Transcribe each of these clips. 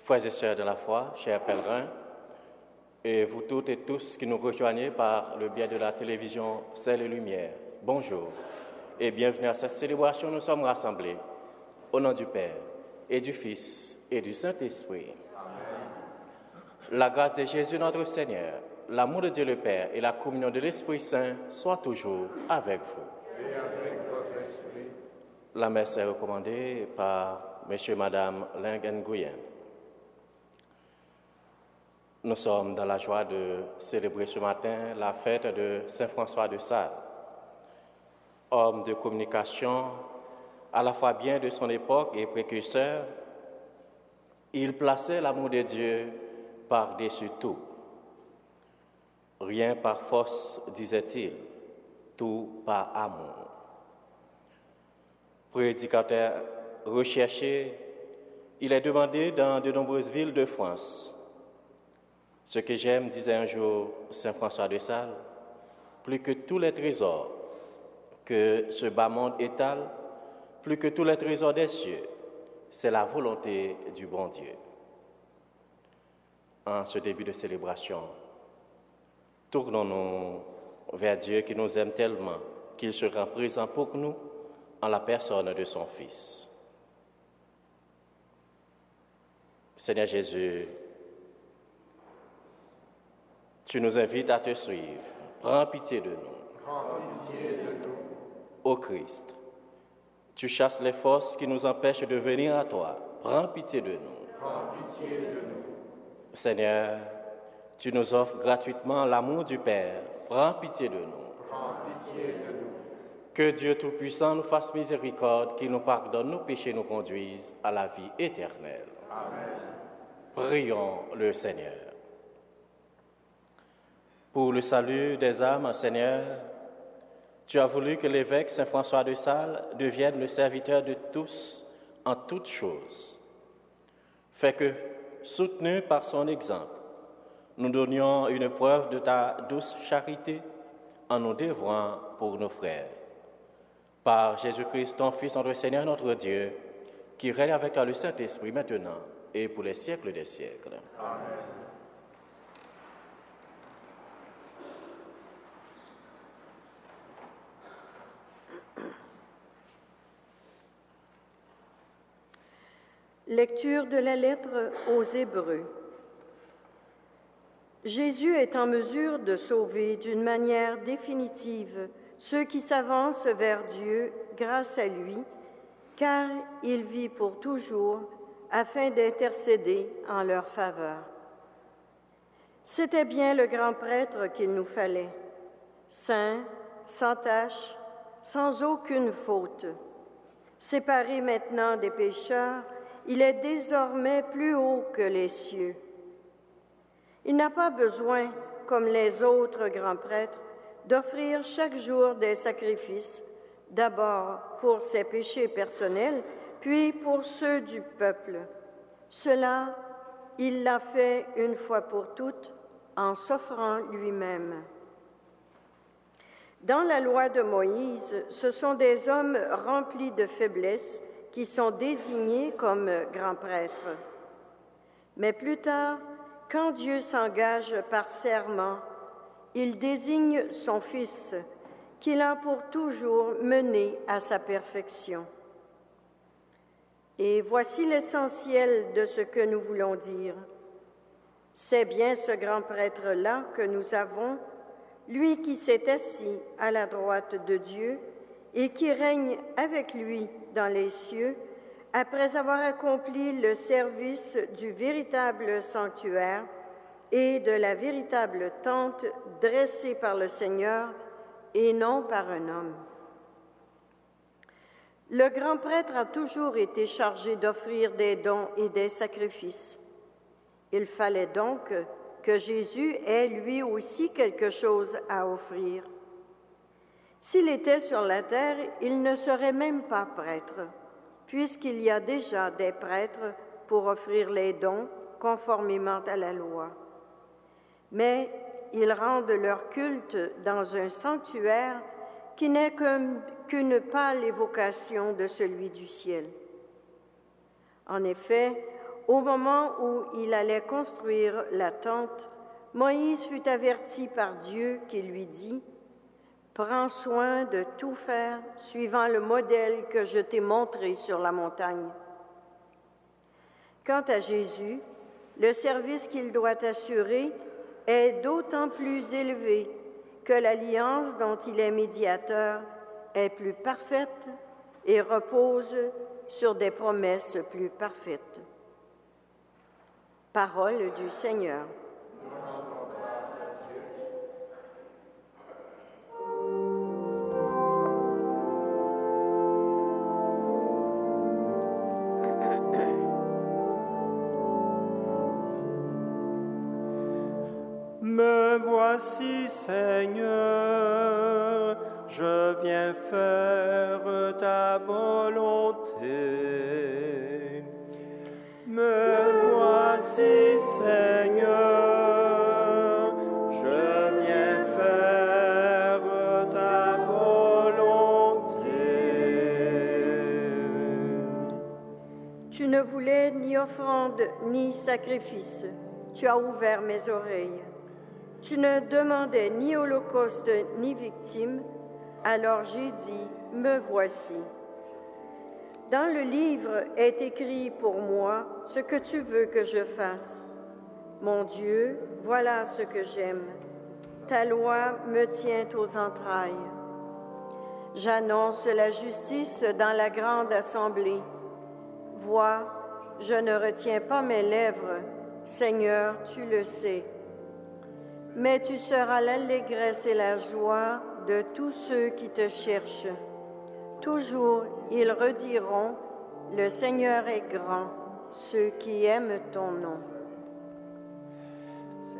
Frères et sœurs de la foi, chers pèlerins, et vous toutes et tous qui nous rejoignez par le biais de la télévision Ciel et Lumière, bonjour et bienvenue à cette célébration. Nous sommes rassemblés au nom du Père et du Fils et du Saint-Esprit. Amen. La grâce de Jésus notre Seigneur, l'amour de Dieu le Père et la communion de l'Esprit Saint soient toujours avec vous. Et avec votre esprit. La messe est recommandée par M. et Mme Ling Nguyen. Nous sommes dans la joie de célébrer ce matin la fête de Saint François de Sales, homme de communication à la fois bien de son époque et précurseur. Il plaçait l'amour de Dieu par-dessus tout. Rien par force, disait-il, tout par amour. Prédicateur recherché, il est demandé dans de nombreuses villes de France. Ce que j'aime, disait un jour Saint François de Sales, plus que tous les trésors que ce bas monde étale, plus que tous les trésors des cieux, c'est la volonté du bon Dieu. En ce début de célébration, tournons-nous vers Dieu qui nous aime tellement qu'il se rend présent pour nous en la personne de son Fils. Seigneur Jésus, tu nous invites à te suivre. Prends pitié de nous. Prends pitié de nous. Ô Christ, tu chasses les forces qui nous empêchent de venir à toi. Prends pitié de nous. Prends pitié de nous. Seigneur, tu nous offres gratuitement l'amour du Père. Prends pitié de nous. Prends pitié de nous. Que Dieu Tout-Puissant nous fasse miséricorde, qu'il nous pardonne nos péchés, nous conduise à la vie éternelle. Amen. Prions le Seigneur. Pour le salut des âmes, Seigneur, tu as voulu que l'évêque Saint François de Sales devienne le serviteur de tous en toutes choses. Fais que, soutenus par son exemple, nous donnions une preuve de ta douce charité en nous dévouant pour nos frères. Par Jésus-Christ, ton Fils, notre Seigneur, notre Dieu, qui règne avec toi le Saint-Esprit maintenant et pour les siècles des siècles. Amen. Lecture de la lettre aux Hébreux. Jésus est en mesure de sauver d'une manière définitive ceux qui s'avancent vers Dieu grâce à lui, car il vit pour toujours afin d'intercéder en leur faveur. C'était bien le grand prêtre qu'il nous fallait, saint, sans tache, sans aucune faute. Séparé maintenant des pécheurs, il est désormais plus haut que les cieux. Il n'a pas besoin, comme les autres grands prêtres, d'offrir chaque jour des sacrifices, d'abord pour ses péchés personnels, puis pour ceux du peuple. Cela, il l'a fait une fois pour toutes en s'offrant lui-même. Dans la loi de Moïse, ce sont des hommes remplis de faiblesse qui sont désignés comme grands prêtres. Mais plus tard, quand Dieu s'engage par serment, il désigne son Fils, qu'il a pour toujours mené à sa perfection. Et voici l'essentiel de ce que nous voulons dire. C'est bien ce grand prêtre-là que nous avons, lui qui s'est assis à la droite de Dieu et qui règne avec lui dans les cieux, après avoir accompli le service du véritable sanctuaire et de la véritable tente dressée par le Seigneur et non par un homme. Le grand prêtre a toujours été chargé d'offrir des dons et des sacrifices. Il fallait donc que Jésus ait lui aussi quelque chose à offrir. S'il était sur la terre, il ne serait même pas prêtre, puisqu'il y a déjà des prêtres pour offrir les dons conformément à la loi. Mais ils rendent leur culte dans un sanctuaire qui n'est qu'une pâle évocation de celui du ciel. En effet, Au moment où il allait construire la tente, Moïse fut averti par Dieu qui lui dit « Prends soin de tout faire suivant le modèle que je t'ai montré sur la montagne. » Quant à Jésus, le service qu'il doit assurer est d'autant plus élevé que l'alliance dont il est médiateur est plus parfaite et repose sur des promesses plus parfaites. Parole du Seigneur. Me voici, Seigneur, je viens faire ta volonté. Me voici, Seigneur, je viens faire ta volonté. Tu ne voulais ni offrande ni sacrifice. Tu as ouvert mes oreilles. Tu ne demandais ni holocauste ni victime, alors j'ai dit, me voici. Dans le livre est écrit pour moi ce que tu veux que je fasse. Mon Dieu, voilà ce que j'aime. Ta loi me tient aux entrailles. J'annonce la justice dans la grande assemblée. Vois, je ne retiens pas mes lèvres. Seigneur, tu le sais. Mais tu seras l'allégresse et la joie de tous ceux qui te cherchent. Toujours, ils rediront, le Seigneur est grand, ceux qui aiment ton nom.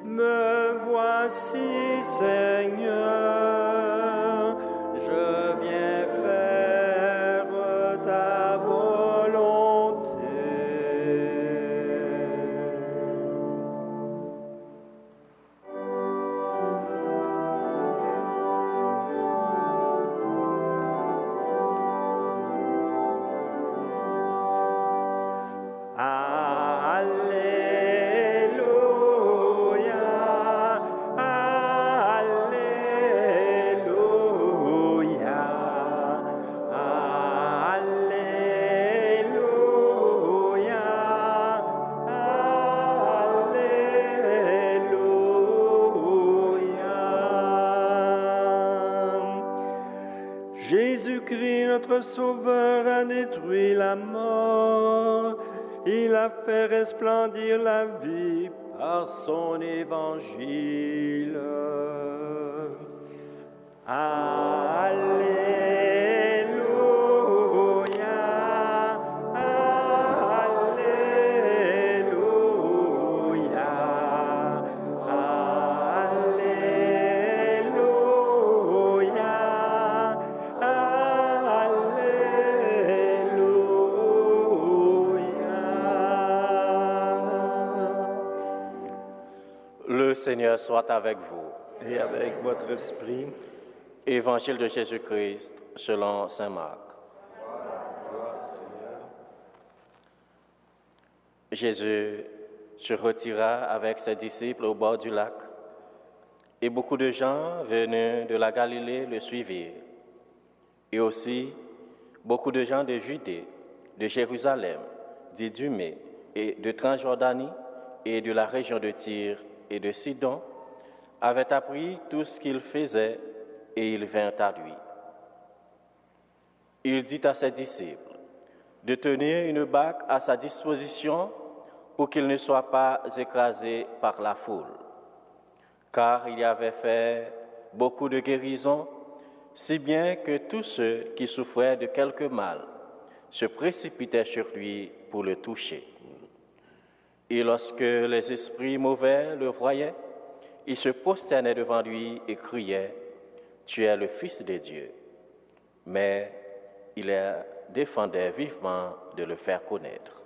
Me voici, Seigneur, je viens faire ta volonté. Jésus-Christ, notre Sauveur, a détruit la mort. Il a fait resplendir la vie par son évangile. Alléluia, Alléluia, Le Seigneur soit avec vous. et avec votre esprit. Évangile de Jésus-Christ selon saint Marc. Jésus se retira avec ses disciples au bord du lac, et beaucoup de gens venus de la Galilée le suivirent, et aussi beaucoup de gens de Judée, de Jérusalem, d'Idumée et de Transjordanie et de la région de Tyr et de Sidon avaient appris tout ce qu'il faisait, et ils vinrent à lui. Il dit à ses disciples de tenir une barque à sa disposition pour qu'il ne soit pas écrasé par la foule, car il y avait fait beaucoup de guérisons, si bien que tous ceux qui souffraient de quelque mal se précipitaient sur lui pour le toucher. Et lorsque les esprits mauvais le voyaient, ils se prosternaient devant lui et criaient « Tu es le Fils de Dieu ». Mais il les défendait vivement de le faire connaître.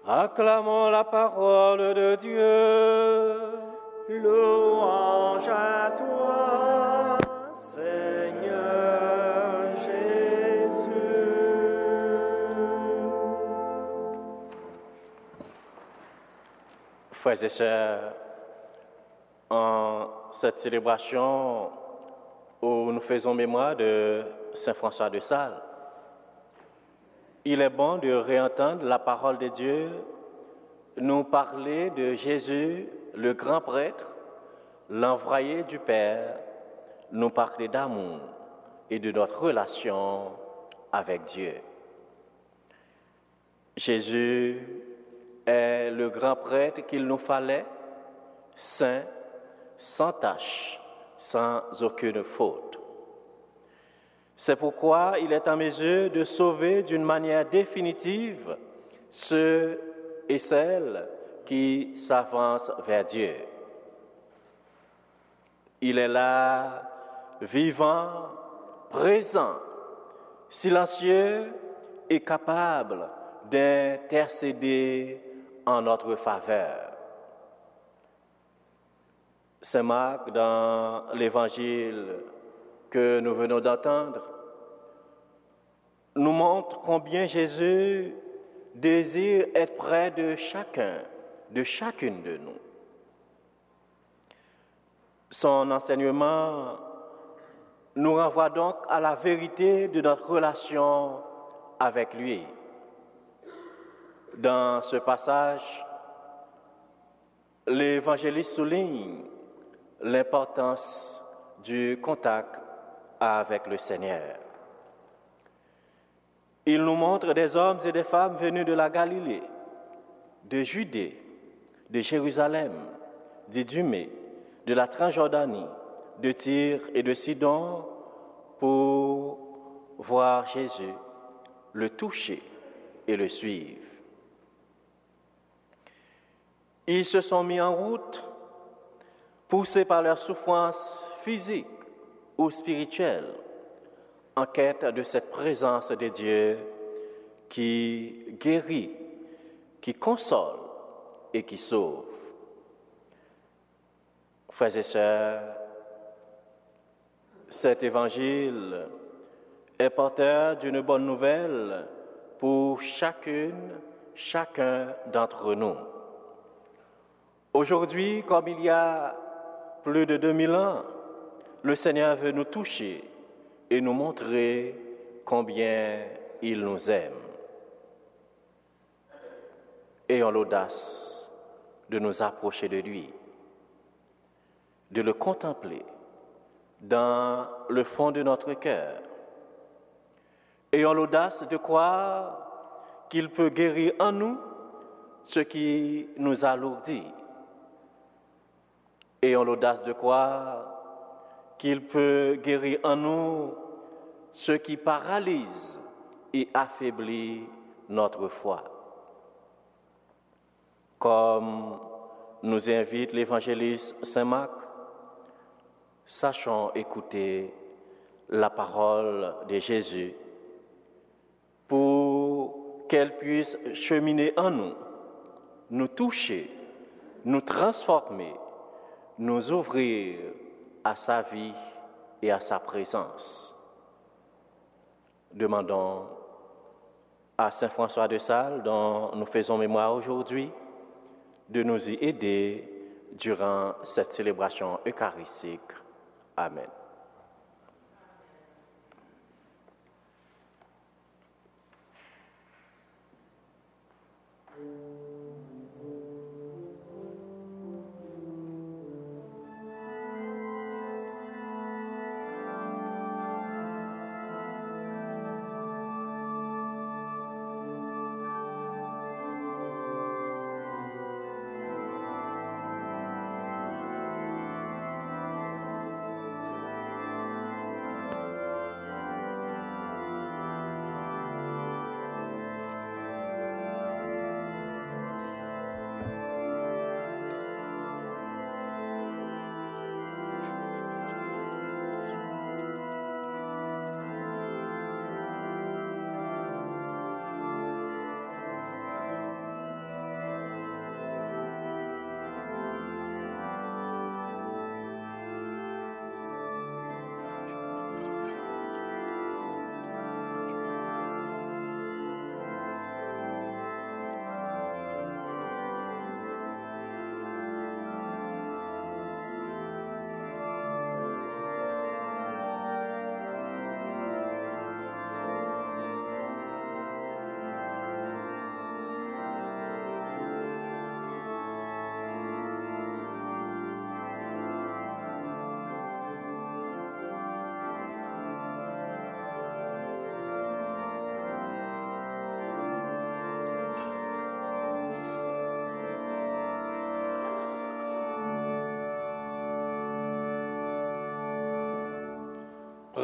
Acclamons la parole de Dieu. Louange à toi, Seigneur Jésus. Frères et sœurs, en cette célébration où nous faisons mémoire de Saint François de Sales, il est bon de réentendre la parole de Dieu nous parler de Jésus, le grand prêtre, l'envoyé du Père, nous parler d'amour et de notre relation avec Dieu. Jésus est le grand prêtre qu'il nous fallait, saint, sans tache, sans aucune faute. C'est pourquoi il est en mesure de sauver d'une manière définitive ceux et celles qui s'avancent vers Dieu. Il est là, vivant, présent, silencieux et capable d'intercéder en notre faveur. Saint Marc, dans l'évangile que nous venons d'entendre, nous montre combien Jésus désire être près de chacun, de chacune de nous. Son enseignement nous renvoie donc à la vérité de notre relation avec lui. Dans ce passage, l'évangéliste souligne l'importance du contact avec le Seigneur. Il nous montre des hommes et des femmes venus de la Galilée, de Judée, de Jérusalem, d'Idumée, de la Transjordanie, de Tyr et de Sidon pour voir Jésus, le toucher et le suivre. Ils se sont mis en route, poussés par leur souffrance physique ou spirituelle, en quête de cette présence de Dieu qui guérit, qui console et qui sauve. Frères et sœurs, cet évangile est porteur d'une bonne nouvelle pour chacune, chacun d'entre nous. Aujourd'hui, comme il y a plus de 2000 ans, le Seigneur veut nous toucher et nous montrer combien il nous aime. Ayons l'audace de nous approcher de lui, de le contempler dans le fond de notre cœur. Ayons l'audace de croire qu'il peut guérir en nous ce qui nous alourdit. Ayons l'audace de croire qu'il peut guérir en nous ce qui paralyse et affaiblit notre foi. Comme nous invite l'évangéliste Saint Marc, sachons écouter la parole de Jésus pour qu'elle puisse cheminer en nous, nous toucher, nous transformer, nous ouvrir à sa vie et à sa présence. Demandons à Saint François de Sales, dont nous faisons mémoire aujourd'hui, de nous y aider durant cette célébration eucharistique. Amen.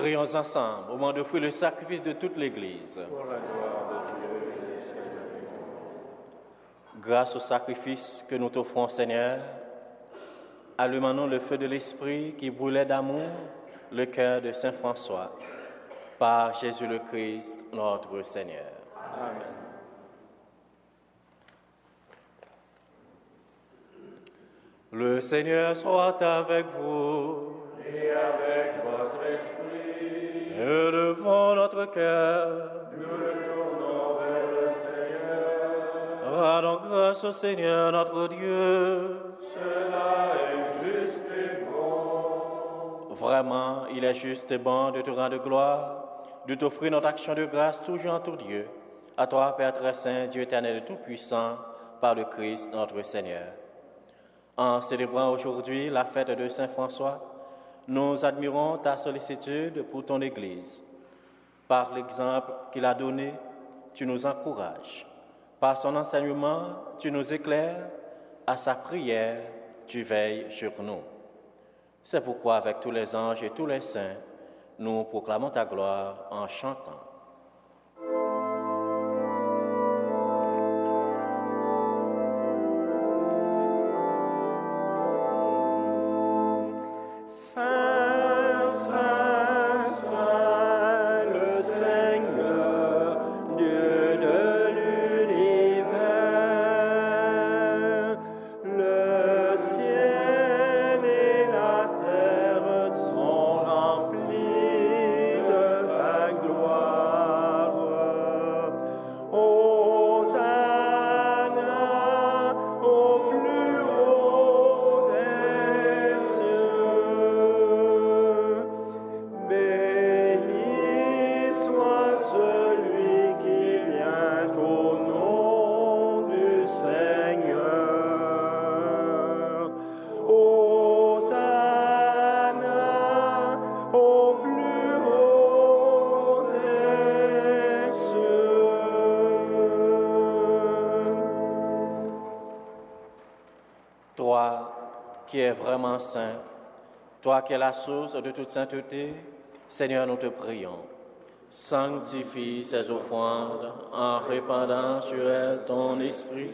Prions ensemble au moment d'offrir le sacrifice de toute l'Église. Pour la gloire de Dieu et des saints. Grâce au sacrifice que nous t'offrons, Seigneur, allumons le feu de l'Esprit qui brûlait d'amour le cœur de Saint François. Par Jésus le Christ, notre Seigneur. Amen. Le Seigneur soit avec vous. Et avec votre esprit, Élevons notre cœur. nous le tournons vers le Seigneur. Rendons grâce au Seigneur notre Dieu. Cela est juste et bon. Vraiment, il est juste et bon de te rendre gloire, de t'offrir notre action de grâce toujours en tout Dieu. À toi, Père très saint, Dieu éternel et tout-puissant, par le Christ notre Seigneur. En célébrant aujourd'hui la fête de Saint François, nous admirons ta sollicitude pour ton Église. Par l'exemple qu'il a donné, tu nous encourages. Par son enseignement, tu nous éclaires. À sa prière, tu veilles sur nous. C'est pourquoi, avec tous les anges et tous les saints, nous proclamons ta gloire en chantant. Saint, Saint, Saint, le Seigneur, Dieu de l'univers, le ciel et la terre sont remplis de ta gloire. Hosanna au plus haut des cieux. Béni soit celui qui vient au nom du Seigneur. Hosanna au plus haut des cieux. Toi qui es vraiment saint, toi qui es la source de toute sainteté, Seigneur, nous te prions. Sanctifie ces offrandes en répandant sur elles ton esprit,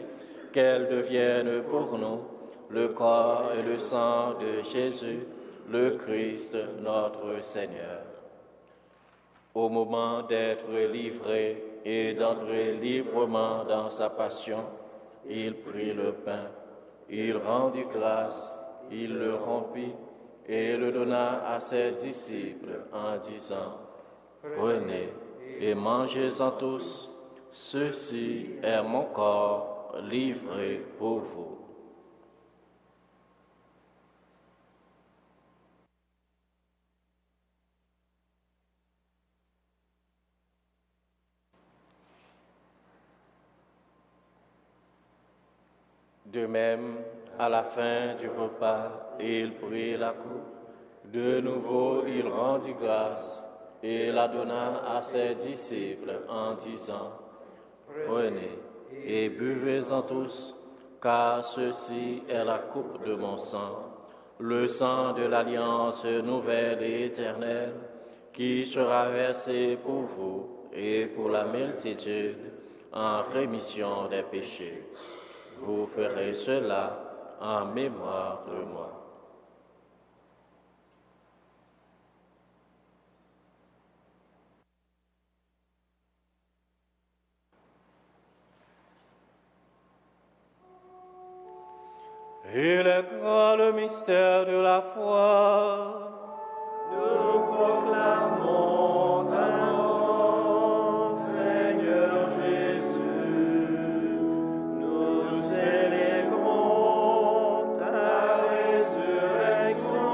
qu'elles deviennent pour nous le corps et le sang de Jésus, le Christ, notre Seigneur. Au moment d'être livré et d'entrer librement dans sa passion, il prit le pain, il rendit grâce, il le rompit et le donna à ses disciples en disant, « Prenez et mangez-en tous, ceci est mon corps livré pour vous. » De même, à la fin du repas, il prit la coupe. De nouveau, il rendit grâce et la donna à ses disciples en disant, « Prenez et buvez-en tous, car ceci est la coupe de mon sang, le sang de l'alliance nouvelle et éternelle, qui sera versé pour vous et pour la multitude en rémission des péchés. Vous ferez cela en mémoire de moi. » Il est grand le mystère de la foi. Nous proclamons ta mort, Seigneur Jésus. Nous célébrons ta résurrection.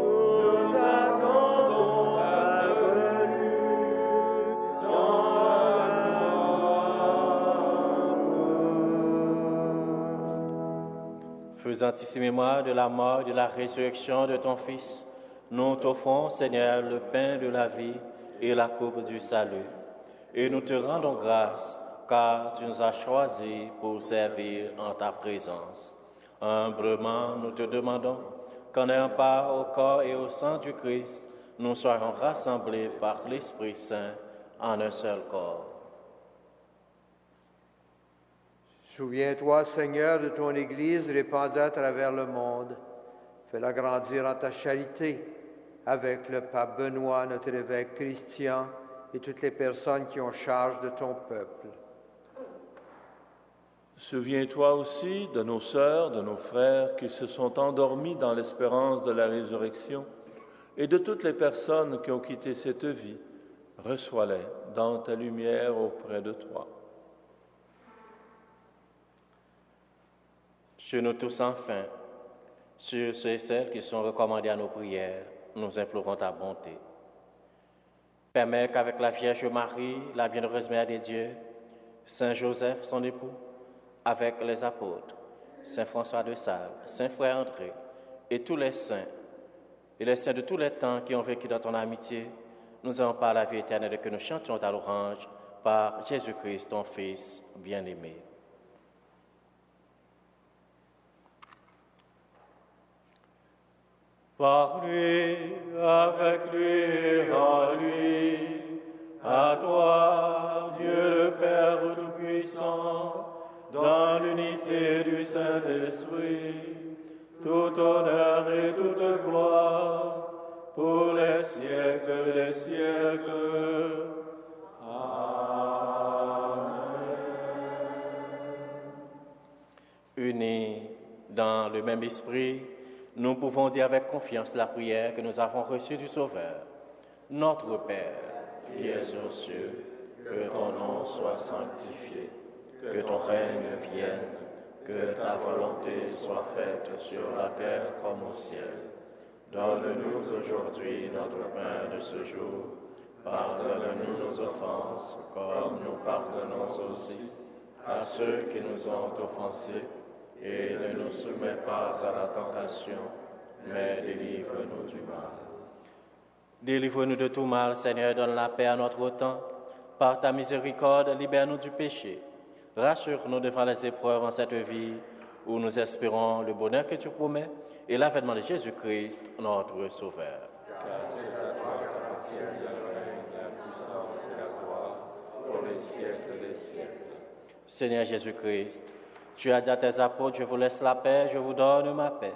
Nous attendons ta venue dans la gloire. Faisant ici mémoire de la mort et de la résurrection de ton Fils, nous t'offrons, Seigneur, le pain de la vie et la coupe du salut. Et nous te rendons grâce, car tu nous as choisis pour servir en ta présence. Humblement, nous te demandons qu'en ayant part au corps et au sang du Christ, nous soyons rassemblés par l'Esprit Saint en un seul corps. Souviens-toi, Seigneur, de ton Église répandue à travers le monde. Fais-la grandir en ta charité avec le pape Benoît, notre évêque Christian et toutes les personnes qui ont charge de ton peuple. Souviens-toi aussi de nos sœurs, de nos frères qui se sont endormis dans l'espérance de la résurrection et de toutes les personnes qui ont quitté cette vie. Reçois-les dans ta lumière auprès de toi. Sur nous tous enfin, sur ceux et celles qui sont recommandés à nos prières, nous implorons ta bonté. Permets qu'avec la Vierge Marie, la bienheureuse Mère des dieux, Saint Joseph, son époux, avec les apôtres, Saint François de Sales, Saint Frère André, et tous les saints de tous les temps qui ont vécu dans ton amitié, nous avons par la vie éternelle que nous chantions ta louange par Jésus-Christ, ton Fils bien-aimé. Par lui, avec lui et en lui, à toi, Dieu le Père Tout-Puissant, dans l'unité du Saint-Esprit, tout honneur et toute gloire, pour les siècles des siècles. Amen. Unis dans le même esprit, nous pouvons dire avec confiance la prière que nous avons reçue du Sauveur. Notre Père, qui es aux cieux, que ton nom soit sanctifié, que ton règne vienne, que ta volonté soit faite sur la terre comme au ciel. Donne-nous aujourd'hui notre pain de ce jour. Pardonne-nous nos offenses, comme nous pardonnons aussi à ceux qui nous ont offensés. Et ne nous soumets pas à la tentation, mais délivre-nous du mal. Délivre-nous de tout mal, Seigneur, donne la paix à notre temps. Par ta miséricorde, libère-nous du péché. Rassure-nous devant les épreuves en cette vie, où nous espérons le bonheur que tu promets et l'avènement de Jésus-Christ, notre Sauveur. Car c'est à toi qu'appartiennent le règne, la puissance et la gloire, pour les siècles des siècles. Seigneur Jésus-Christ, tu as dit à tes apôtres, je vous laisse la paix, je vous donne ma paix.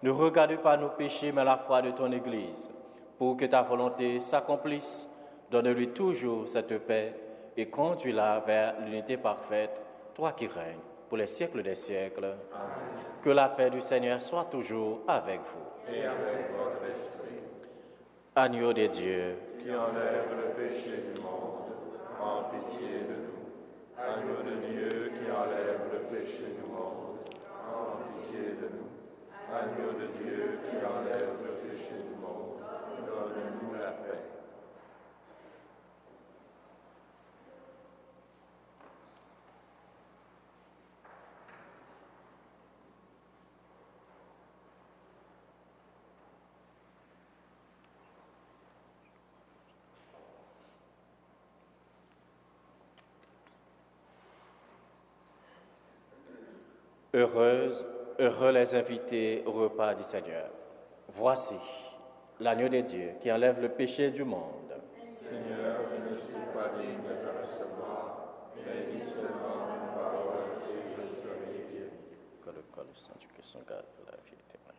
Ne regarde pas nos péchés, mais la foi de ton Église. Pour que ta volonté s'accomplisse, donne-lui toujours cette paix et conduis-la vers l'unité parfaite, toi qui règnes pour les siècles des siècles. Amen. Que la paix du Seigneur soit toujours avec vous. Et avec votre esprit. Agneau de Dieu, qui enlève le péché du monde, en pitié de nous. Agneau de Dieu qui enlève le péché du monde, en pitié de nous. Agneau de Dieu qui enlève le péché du monde, donne-nous la paix. Heureux les invités au repas du Seigneur. Voici l'agneau de Dieu qui enlève le péché du monde. Seigneur, je ne suis pas digne de te recevoir, mais dis seulement une parole et je serai guéri. Que le corps du Saint-Christ son garde pour la vie éternelle.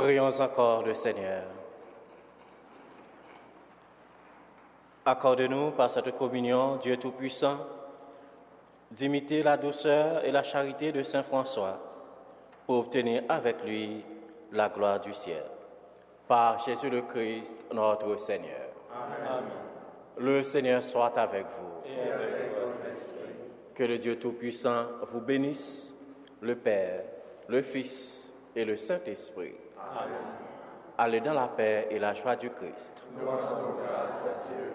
Prions encore le Seigneur. Accorde-nous par cette communion, Dieu Tout-Puissant, d'imiter la douceur et la charité de Saint François pour obtenir avec lui la gloire du ciel. Par Jésus le Christ, notre Seigneur. Amen. Le Seigneur soit avec vous. Et avec votre esprit. Que le Dieu Tout-Puissant vous bénisse, le Père, le Fils et le Saint-Esprit. Amen. Allez dans la paix et la joie du Christ. Nous rendons grâce à Dieu.